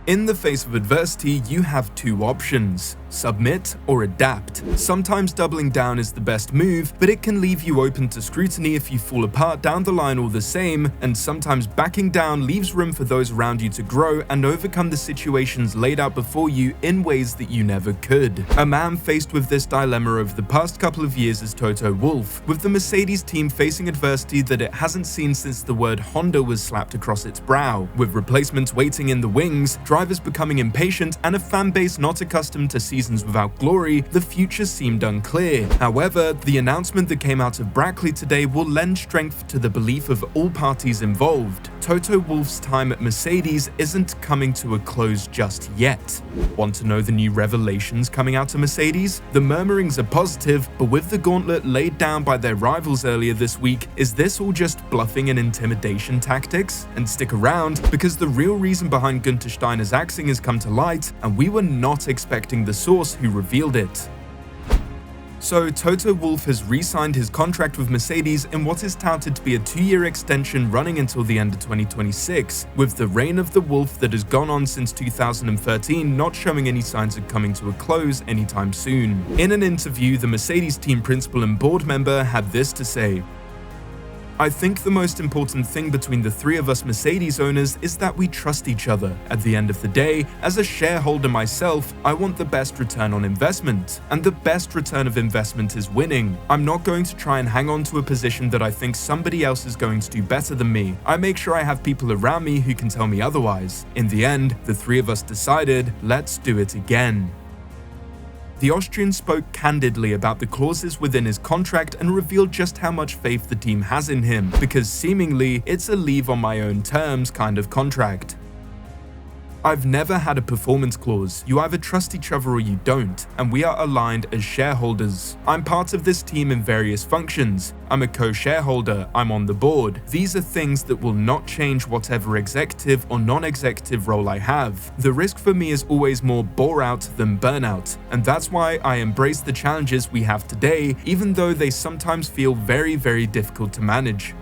In the face of adversity, you have two options: submit or adapt. Sometimes doubling down is the best move, but it can leave you open to scrutiny if you fall apart down the line all the same, and sometimes backing down leaves room for those around you to grow and overcome the situations laid out before you in ways that you never could. A man faced with this dilemma over the past couple of years is Toto Wolff, with the Mercedes team facing adversity that it hasn't seen since the word Honda was slapped across its brow. With replacements waiting in the wings, drivers becoming impatient, and a fan base not accustomed to seasons without glory, the future seemed unclear. However, the announcement that came out of Brackley today will lend strength to the belief of all parties involved. Toto Wolff's time at Mercedes isn't coming to a close just yet. Want to know the new revelations coming out of Mercedes? The murmurings are positive, but with the gauntlet laid down by their rivals earlier this week, is this all just bluffing and intimidation tactics? And stick around, because the real reason behind Guenther Steiner's axing has come to light, and we were not expecting the source who revealed it. So, Toto Wolff has re-signed his contract with Mercedes in what is touted to be a 2-year extension running until the end of 2026, with the reign of the Wolff that has gone on since 2013 not showing any signs of coming to a close anytime soon. In an interview, the Mercedes team principal and board member had this to say: "I think the most important thing between the three of us Mercedes owners is that we trust each other. At the end of the day, as a shareholder myself, I want the best return on investment. And the best return of investment is winning. I'm not going to try and hang on to a position that I think somebody else is going to do better than me. I make sure I have people around me who can tell me otherwise. In the end, the three of us decided, let's do it again." The Austrian spoke candidly about the clauses within his contract and revealed just how much faith the team has in him, because seemingly it's a leave on my own terms kind of contract. "I've never had a performance clause. You either trust each other or you don't, and we are aligned as shareholders. I'm part of this team in various functions. I'm a co-shareholder, I'm on the board. These are things that will not change whatever executive or non-executive role I have. The risk for me is always more bore-out than burnout, and that's why I embrace the challenges we have today, even though they sometimes feel very, very difficult to manage."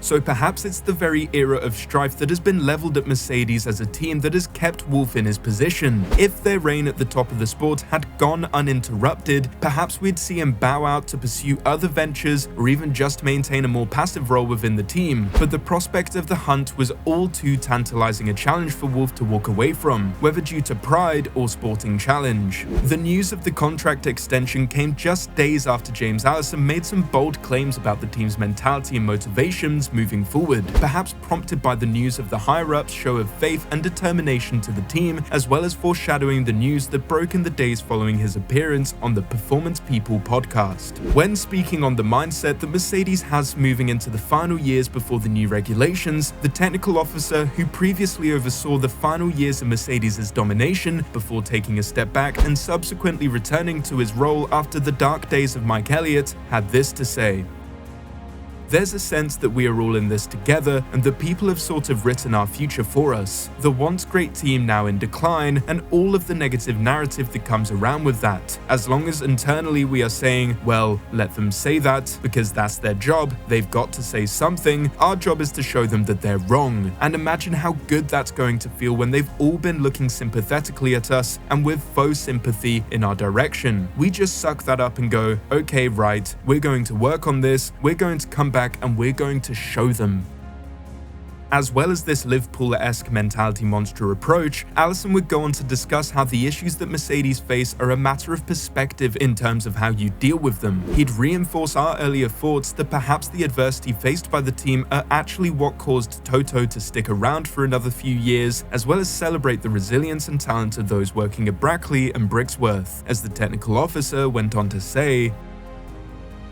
So perhaps it's the very era of strife that has been leveled at Mercedes as a team that has kept Wolff in his position. If their reign at the top of the sport had gone uninterrupted, perhaps we'd see him bow out to pursue other ventures or even just maintain a more passive role within the team. But the prospect of the hunt was all too tantalizing a challenge for Wolff to walk away from, whether due to pride or sporting challenge. The news of the contract extension came just days after James Allison made some bold claims about the team's mentality and motivations moving forward, perhaps prompted by the news of the higher-ups' show of faith and determination to the team, as well as foreshadowing the news that broke in the days following his appearance on the Performance People podcast. When speaking on the mindset that Mercedes has moving into the final years before the new regulations, the technical officer who previously oversaw the final years of Mercedes' domination before taking a step back and subsequently returning to his role after the dark days of Mike Elliott, had this to say: "There's a sense that we are all in this together and that people have sort of written our future for us. The once great team now in decline and all of the negative narrative that comes around with that. As long as internally we are saying, well, let them say that because that's their job, they've got to say something, our job is to show them that they're wrong. And imagine how good that's going to feel when they've all been looking sympathetically at us and with faux sympathy in our direction. We just suck that up and go, okay, right, we're going to work on this, we're going to come back and we're going to show them." As well as this Liverpool-esque mentality monster approach, Allison would go on to discuss how the issues that Mercedes face are a matter of perspective in terms of how you deal with them. He'd reinforce our earlier thoughts that perhaps the adversity faced by the team are actually what caused Toto to stick around for another few years, as well as celebrate the resilience and talent of those working at Brackley and Brixworth. As the technical officer went on to say,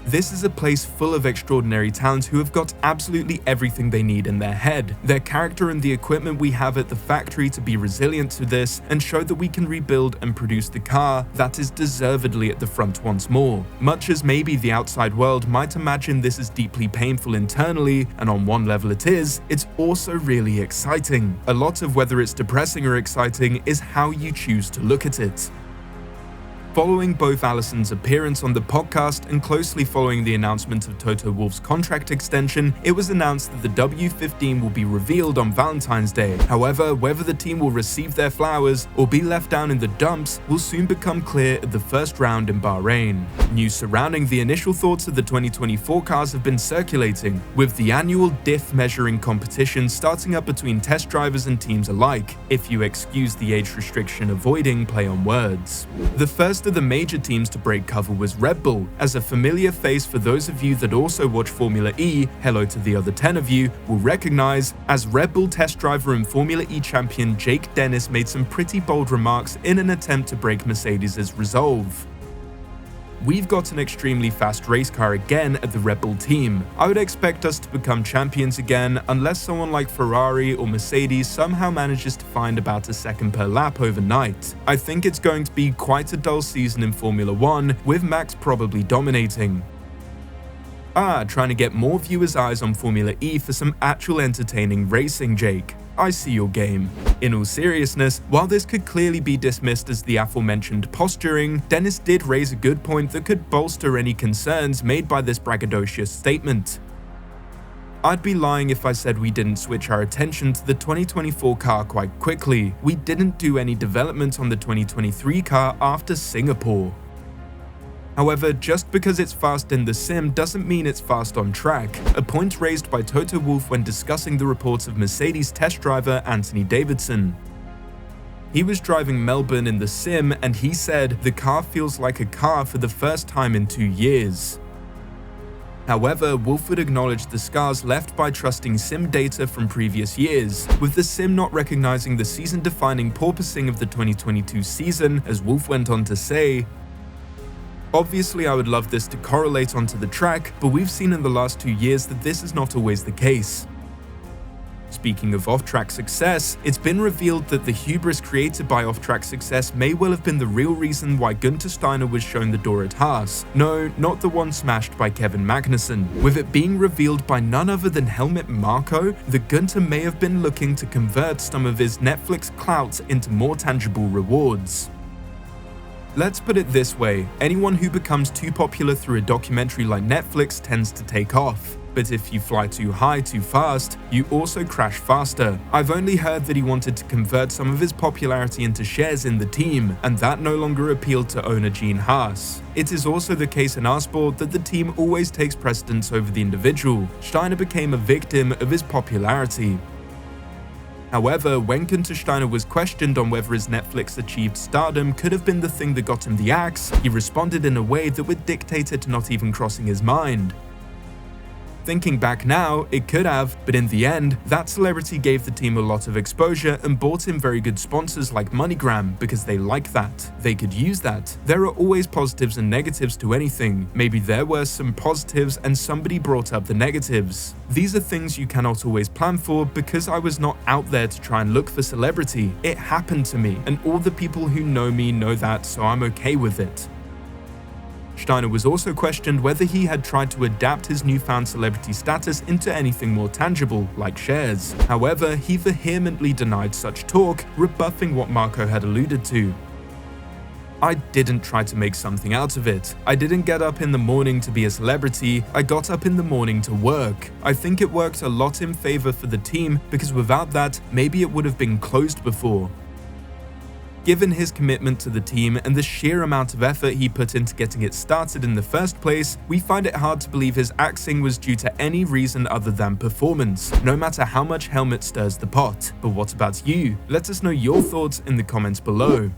"This is a place full of extraordinary talent who have got absolutely everything they need in their head. Their character and the equipment we have at the factory to be resilient to this and show that we can rebuild and produce the car that is deservedly at the front once more. Much as maybe the outside world might imagine this is deeply painful internally, and on one level it is, it's also really exciting. A lot of whether it's depressing or exciting is how you choose to look at it." Following both Allison's appearance on the podcast and closely following the announcement of Toto Wolff's contract extension, it was announced that the W15 will be revealed on Valentine's Day. However, whether the team will receive their flowers or be left down in the dumps will soon become clear at the first round in Bahrain. News surrounding the initial thoughts of the 2024 cars have been circulating, with the annual diff measuring competition starting up between test drivers and teams alike, if you excuse the age restriction avoiding play on words. The first of the major teams to break cover was Red Bull. As a familiar face for those of you that also watch Formula E, hello to the other 10 of you, will recognize, as Red Bull test driver and Formula E champion Jake Dennis made some pretty bold remarks in an attempt to break Mercedes' resolve. We've got an extremely fast race car again at the Red Bull team. I would expect us to become champions again unless someone like Ferrari or Mercedes somehow manages to find about a second per lap overnight. I think it's going to be quite a dull season in Formula 1, with Max probably dominating. Trying to get more viewers' eyes on Formula E for some actual entertaining racing, Jake. I see your game. In all seriousness, while this could clearly be dismissed as the aforementioned posturing, Dennis did raise a good point that could bolster any concerns made by this braggadocious statement. I'd be lying if I said we didn't switch our attention to the 2024 car quite quickly. We didn't do any development on the 2023 car after Singapore. However, just because it's fast in the sim doesn't mean it's fast on track, a point raised by Toto Wolff when discussing the reports of Mercedes test driver Anthony Davidson. He was driving Melbourne in the sim and he said, "The car feels like a car for the first time in 2 years." However, Wolff would acknowledge the scars left by trusting sim data from previous years, with the sim not recognizing the season-defining porpoising of the 2022 season, as Wolff went on to say, "Obviously, I would love this to correlate onto the track, but we've seen in the last 2 years that this is not always the case." Speaking of off-track success, it's been revealed that the hubris created by off-track success may well have been the real reason why Guenther Steiner was shown the door at Haas. No, not the one smashed by Kevin Magnussen. With it being revealed by none other than Helmut Marko, the Guenther may have been looking to convert some of his Netflix clout into more tangible rewards. Let's put it this way, anyone who becomes too popular through a documentary like Netflix tends to take off. But if you fly too high too fast, you also crash faster. I've only heard that he wanted to convert some of his popularity into shares in the team, and that no longer appealed to owner Gene Haas. It is also the case in our sport that the team always takes precedence over the individual. Steiner became a victim of his popularity. However, when Guenther Steiner was questioned on whether his Netflix-achieved stardom could have been the thing that got him the axe, he responded in a way that would dictate it not even crossing his mind. Thinking back now, it could have, but in the end, that celebrity gave the team a lot of exposure and bought in very good sponsors like MoneyGram because they like that. They could use that. There are always positives and negatives to anything. Maybe there were some positives and somebody brought up the negatives. These are things you cannot always plan for because I was not out there to try and look for celebrity. It happened to me, and all the people who know me know that, so I'm okay with it. Steiner was also questioned whether he had tried to adapt his newfound celebrity status into anything more tangible, like shares. However, he vehemently denied such talk, rebuffing what Marko had alluded to. "I didn't try to make something out of it. I didn't get up in the morning to be a celebrity, I got up in the morning to work. I think it worked a lot in favor for the team because without that, maybe it would have been closed before." Given his commitment to the team and the sheer amount of effort he put into getting it started in the first place, we find it hard to believe his axing was due to any reason other than performance, no matter how much Helmut stirs the pot. But what about you? Let us know your thoughts in the comments below.